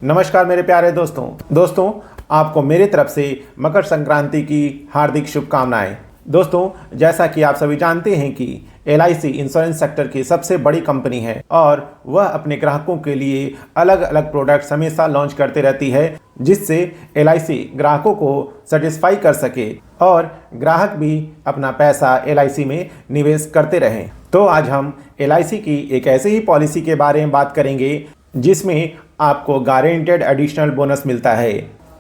नमस्कार मेरे प्यारे दोस्तों आपको मेरी तरफ से मकर संक्रांति की हार्दिक शुभकामनाएं। दोस्तों, जैसा कि आप सभी जानते हैं कि LIC इंश्योरेंस सेक्टर की सबसे बड़ी कंपनी है और वह अपने ग्राहकों के लिए अलग अलग प्रोडक्ट्स हमेशा लॉन्च करते रहती है, जिससे LIC ग्राहकों को सेटिस्फाई कर सके और ग्राहक भी अपना पैसा LIC में निवेश करते रहें। तो आज हम LIC की एक ऐसी ही पॉलिसी के बारे में बात करेंगे जिसमें आपको गारंटेड एडिशनल बोनस मिलता है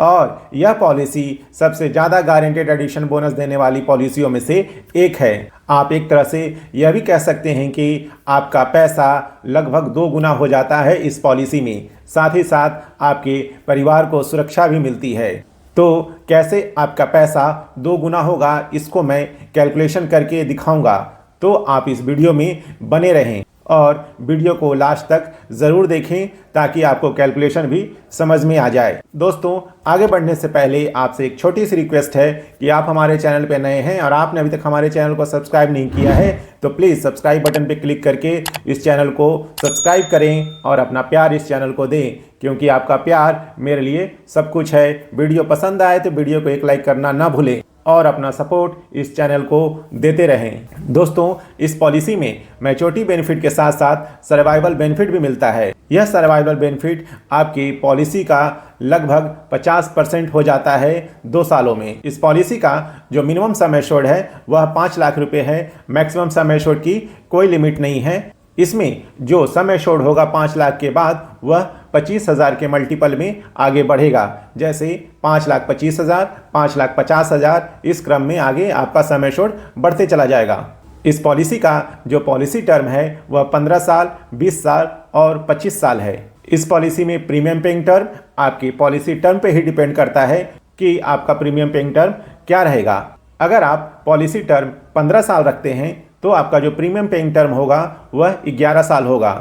और यह पॉलिसी सबसे ज़्यादा गारंटेड एडिशन बोनस देने वाली पॉलिसियों में से एक है। आप एक तरह से यह भी कह सकते हैं कि आपका पैसा लगभग 2 गुना हो जाता है इस पॉलिसी में। साथ ही साथ आपके परिवार को सुरक्षा भी मिलती है। तो कैसे आपका पैसा 2 गुना होगा, इसको मैं कैलकुलेशन करके दिखाऊंगा। तो आप इस वीडियो में बने रहें और वीडियो को लास्ट तक ज़रूर देखें ताकि आपको कैलकुलेशन भी समझ में आ जाए। दोस्तों, आगे बढ़ने से पहले आपसे एक छोटी सी रिक्वेस्ट है कि आप हमारे चैनल पर नए हैं और आपने अभी तक हमारे चैनल को सब्सक्राइब नहीं किया है तो प्लीज़ सब्सक्राइब बटन पर क्लिक करके इस चैनल को सब्सक्राइब करें और अपना प्यार इस चैनल को दें, क्योंकि आपका प्यार मेरे लिए सब कुछ है। वीडियो पसंद आए तो वीडियो को एक लाइक करना ना भूलें और अपना सपोर्ट इस चैनल को देते रहें। दोस्तों, इस पॉलिसी में मैच्योरिटी बेनिफिट के साथ साथ सर्वाइवल बेनिफिट भी मिलता है। यह सर्वाइवल बेनिफिट आपकी पॉलिसी का लगभग 50% हो जाता है 2 सालों में। इस पॉलिसी का जो मिनिमम सम एश्योर्ड है वह 5 लाख रुपए है। मैक्सिमम सम एश्योर्ड की कोई लिमिट नहीं है। इसमें जो सम एश्योर्ड होगा 5 लाख के बाद वह 25,000 के मल्टीपल में आगे बढ़ेगा। जैसे 5,25,000, 5,50,000, इस क्रम में आगे आपका सम एश्योर्ड बढ़ते चला जाएगा। इस पॉलिसी का जो पॉलिसी टर्म है वह 15 साल, 20 साल और 25 साल है। इस पॉलिसी में प्रीमियम पेइंग टर्म आपकी पॉलिसी टर्म पे ही डिपेंड करता है कि आपका प्रीमियम पेइंग टर्म क्या रहेगा। अगर आप पॉलिसी टर्म 15 साल रखते हैं तो आपका जो प्रीमियम पेइंग टर्म होगा वह 11 साल होगा।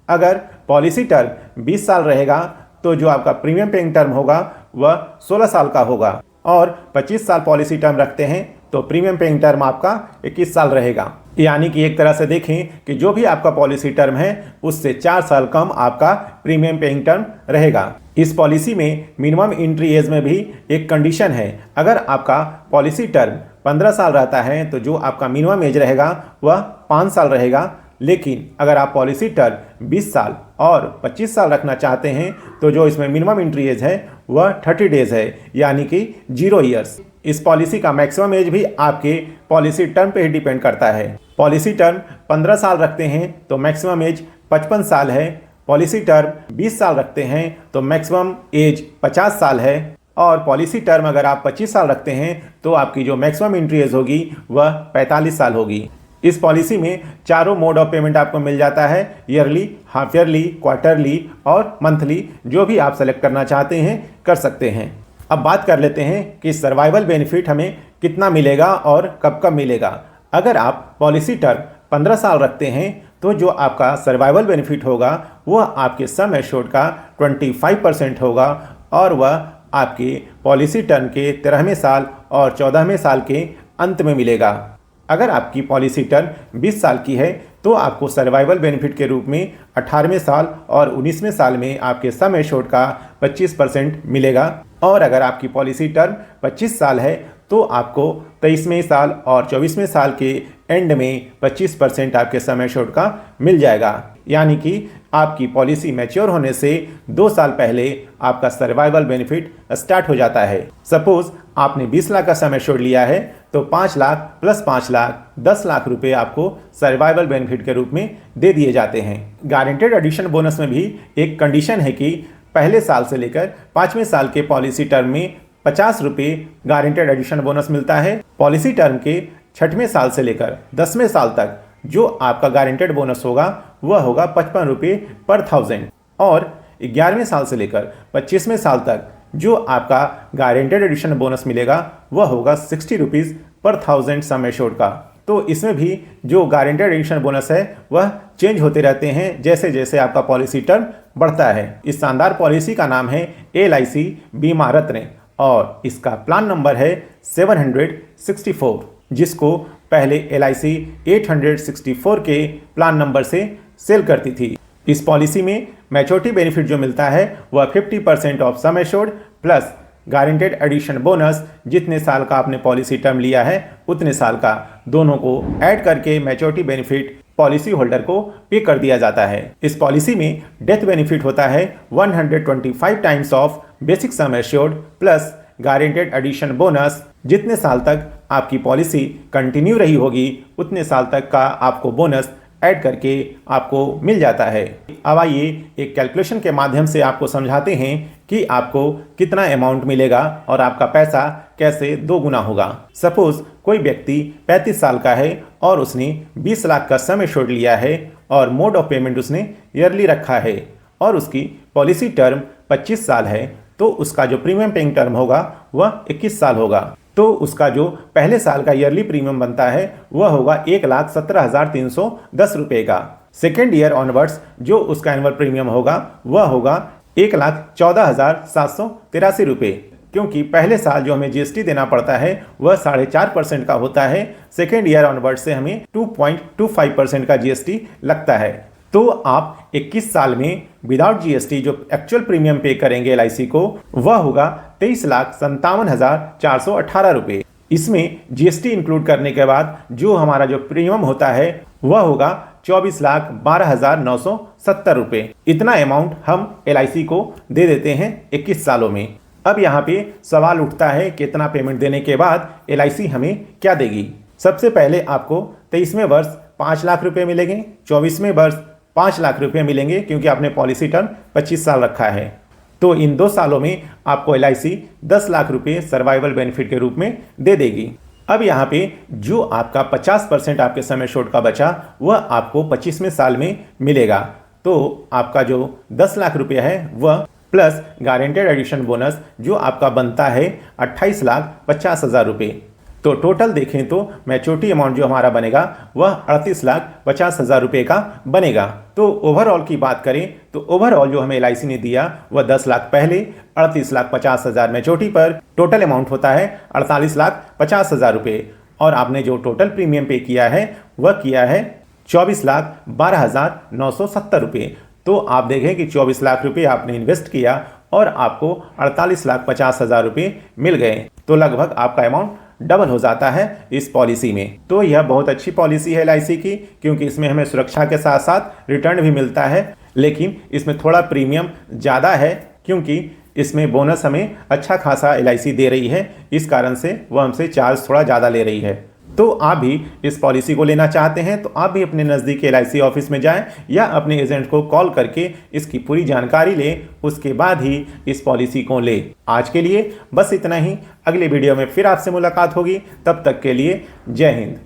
अगर पॉलिसी टर्म 20 साल रहेगा तो जो आपका प्रीमियम पेइंग टर्म होगा वह 16 साल का होगा और 25 साल पॉलिसी टर्म रखते हैं तो प्रीमियम पेइंग टर्म आपका 21 साल रहेगा। यानी कि एक तरह से देखें कि जो भी आपका पॉलिसी टर्म है उससे 4 साल कम आपका प्रीमियम पेइंग टर्म रहेगा। इस पॉलिसी में मिनिमम एंट्री एज में भी एक कंडीशन है। अगर आपका पॉलिसी टर्म 15 साल रहता है तो जो आपका मिनिमम एज रहेगा वह 5 साल रहेगा। लेकिन अगर आप पॉलिसी टर्म 20 साल और 25 साल रखना चाहते हैं तो जो इसमें मिनिमम एंट्री एज है वह 30 डेज है, यानी कि 0 ईयर्स। इस पॉलिसी का मैक्सिमम एज भी आपके पॉलिसी टर्म पे ही डिपेंड करता है। पॉलिसी टर्म 15 साल रखते हैं तो मैक्सिमम एज 55 साल है। पॉलिसी टर्म 20 साल रखते हैं तो मैक्सिमम एज 50 साल है और पॉलिसी टर्म अगर आप 25 साल रखते हैं तो आपकी जो मैक्सिमम एंट्री एज होगी वह 45 साल होगी। इस पॉलिसी में चारों मोड ऑफ पेमेंट आपको मिल जाता है, ईयरली, हाफ ईयरली, क्वार्टरली और मंथली। जो भी आप सेलेक्ट करना चाहते हैं कर सकते हैं। अब बात कर लेते हैं कि सर्वाइवल बेनिफिट हमें कितना मिलेगा और कब कब मिलेगा। अगर आप पॉलिसी टर्म 15 साल रखते हैं तो जो आपका सर्वाइवल बेनिफिट होगा वह आपके सम एश्योर्ड का 25% होगा और वह आपके पॉलिसी टर्म के 13वें साल और 14वें साल के अंत में मिलेगा। अगर आपकी पॉलिसी टर्म 20 साल की है तो आपको सर्वाइवल बेनिफिट के रूप में 18वें साल और 19वें साल में आपके सम एश्योर्ड का 25% मिलेगा। और अगर आपकी पॉलिसी टर्म 25 साल है तो आपको 23वें साल और 24वें साल के एंड में 25% आपके सम एश्योर्ड का मिल जाएगा। यानी कि आपकी पॉलिसी मैच्योर होने से 2 साल पहले आपका सर्वाइवल बेनिफिट स्टार्ट हो जाता है। सपोज आपने 20 लाख का सम एश्योर्ड लिया है तो 5 लाख प्लस 5 लाख 10 लाख रुपए आपको सर्वाइवल बेनिफिट के रूप में दे दिए जाते हैं। गारंटेड एडिशन बोनस में भी एक कंडीशन है कि पहले साल से लेकर 5वें साल के पॉलिसी टर्म में 50 रुपये गारंटेड एडिशन बोनस मिलता है। पॉलिसी टर्म के 6वें साल से लेकर 10वें साल तक जो आपका गारंटेड बोनस होगा वह होगा 55 रुपये पर 1000 और 11वें साल से लेकर 25वें साल तक जो आपका गारंटेड एडिशन बोनस मिलेगा वह होगा 60 रुपीज़ पर 1000 सम एश्योर्ड का। तो इसमें भी जो गारंटेड एडिशन बोनस है वह चेंज होते रहते हैं जैसे जैसे आपका पॉलिसी टर्म बढ़ता है। इस शानदार पॉलिसी का नाम है LIC बीमा रत्न और इसका प्लान नंबर है 764, जिसको पहले LIC 864 के प्लान नंबर से सेल करती थी। इस पॉलिसी में मैच्योरिटी बेनिफिट जो मिलता है वह 50% of sum assured plus guaranteed addition bonus, जितने साल का आपने पॉलिसी टर्म लिया है उतने साल का, दोनों को ऐड करके मैच्योरिटी बेनिफिट पॉलिसी होल्डर को पे कर दिया जाता है। इस पॉलिसी में डेथ बेनिफिट होता है 125 times of basic sum assured plus guaranteed addition bonus, जितने साल तक आपकी पॉलिसी कंटिन्यू रही होगी उतने साल तक का आपको बोनस ऐड करके आपको मिल जाता है। अब आइए एक कैलकुलेशन के माध्यम से आपको समझाते हैं कि आपको कितना अमाउंट मिलेगा और आपका पैसा कैसे दोगुना होगा। सपोज कोई व्यक्ति 35 साल का है और उसने 20 लाख का सम एश्योर्ड लिया है और मोड ऑफ पेमेंट उसने ईयरली रखा है और उसकी पॉलिसी टर्म 25 साल है, तो उसका जो प्रीमियम पेइंग टर्म होगा वह 21 साल होगा। तो उसका जो पहले साल का ईयरली प्रीमियम बनता है वह होगा 1,17,310 रुपये का। सेकेंड ईयर ऑनवर्ड्स जो उसका एनुअल प्रीमियम होगा वह होगा 1,14,783 रुपये, क्योंकि पहले साल जो हमें जीएसटी देना पड़ता है वह 4.5% का होता है। सेकेंड ईयर ऑनवर्ड से हमें 2.25% का जीएसटी लगता है। तो आप 21 साल में विदाउट जीएसटी जो एक्चुअल प्रीमियम पे करेंगे एलआईसी को वह होगा 23,57,418 रुपये। इसमें जीएसटी इंक्लूड करने के बाद जो हमारा जो प्रीमियम होता है वह होगा 24,12,970 रुपये। इतना अमाउंट हम एलआईसी को दे देते हैं 21 सालों में। अब यहाँ पे सवाल उठता है कितना पेमेंट देने के बाद एलआईसी हमें क्या देगी। सबसे पहले आपको 23वें वर्ष 5 लाख रुपए मिलेंगे, 24वें वर्ष 5 लाख रुपए मिलेंगे क्योंकि आपने पॉलिसी टर्म 25 साल रखा है। तो इन 2 सालों में आपको एलआईसी 10 लाख रुपए सर्वाइवल बेनिफिट के रूप में दे देगी। अब यहाँ पे जो आपका 50% आपके सम एश्योर्ड का बचा वह आपको 25वें साल में मिलेगा। तो आपका जो 10 लाख रुपया है वह प्लस गारंटेड एडिशन बोनस जो आपका बनता है 28,50,000 रुपये। तो टोटल देखें तो मैच्योरिटी अमाउंट जो हमारा बनेगा वह 38,50,000 रुपये का बनेगा। तो ओवरऑल की बात करें तो ओवरऑल जो हमें एलआईसी ने दिया वह 10 लाख पहले, 38,50,000 मैच्योरिटी पर, टोटल अमाउंट होता है 48,50,000 रुपये। और आपने जो टोटल प्रीमियम पे किया है वह किया है 24,12,970 रुपये। तो आप देखें कि 24 लाख रुपये आपने इन्वेस्ट किया और आपको 48,50,000 रुपये मिल गए। तो लगभग आपका अमाउंट डबल हो जाता है इस पॉलिसी में। तो यह बहुत अच्छी पॉलिसी है एलआईसी की, क्योंकि इसमें हमें सुरक्षा के साथ साथ रिटर्न भी मिलता है। लेकिन इसमें थोड़ा प्रीमियम ज़्यादा है क्योंकि इसमें बोनस हमें अच्छा खासा एलआईसी दे रही है, इस कारण से वह हमसे चार्ज थोड़ा ज़्यादा ले रही है। तो आप भी इस पॉलिसी को लेना चाहते हैं तो आप भी अपने नज़दीक एलआईसी ऑफिस में जाएं या अपने एजेंट को कॉल करके इसकी पूरी जानकारी लें, उसके बाद ही इस पॉलिसी को लें। आज के लिए बस इतना ही। अगले वीडियो में फिर आपसे मुलाकात होगी, तब तक के लिए जय हिंद।